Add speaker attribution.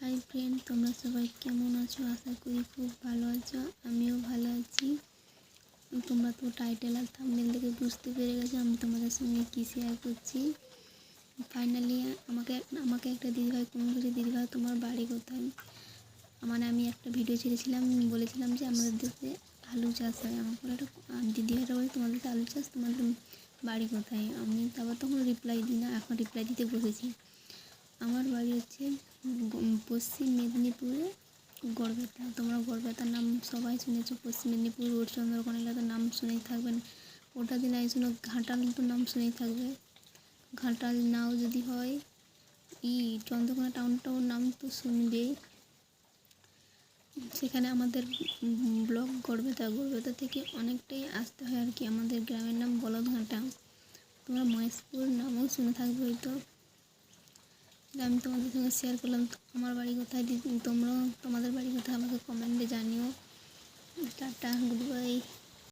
Speaker 1: Hi friend, তোমরা সবাই কেমন আছো? আশা করি খুব ভালো আছো। আমিও ভালো আছি। তোমরা তো টাইটেল আর থাম্বনেল দেখে বুঝতে পেরে গেছো আমি তোমাদের সঙ্গে কী শেয়ার করছি। ফাইনালি আমাকে একটা দিদিভাই কমেন্ট করেছে, দিদিভাই তোমার বাড়ি কোথায়? মানে আমি একটা ভিডিও ছেড়েছিলাম, বলেছিলাম যে আমাদের দেশে আলু চাষ হয়। আমাকে একটা দিদিভাইটা বলে তোমাদের দেশে আলু চাষ, তোমাদের বাড়ি কোথায়? আমি তারপর তখন রিপ্লাই দিই না, এখন রিপ্লাই দিতে বসেছি। আমার বাড়ি হচ্ছে পশ্চিম মেদিনীপুরে গড়বেতা। তোমরা গড়বেতার নাম সবাই শুনেছো। পশ্চিম মেদিনীপুর রোড চন্দ্রকোনা এলাকার নাম শুনেই থাকবেন। ওটা দিন শুনো, ঘাটাল তো নাম শুনেই থাকবে। ঘাটাল নাও যদি হয় চন্দ্রকোনা টাউনটাও নাম তো শুনবে। সেখানে আমাদের ব্লক গড়বেতা থেকে অনেকটাই আসতে হয় আর কি। আমাদের গ্রামের নাম বলদঘাটা। তোমরা মহেশপুর নামও শুনে থাকবে হয়তো। আমি তোমাদের সঙ্গে শেয়ার করলাম আমার বাড়ি কোথায়। তোমরাও তোমাদের বাড়ি কোথায় আমাকে কমেন্টে জানিও। Tata, good bye.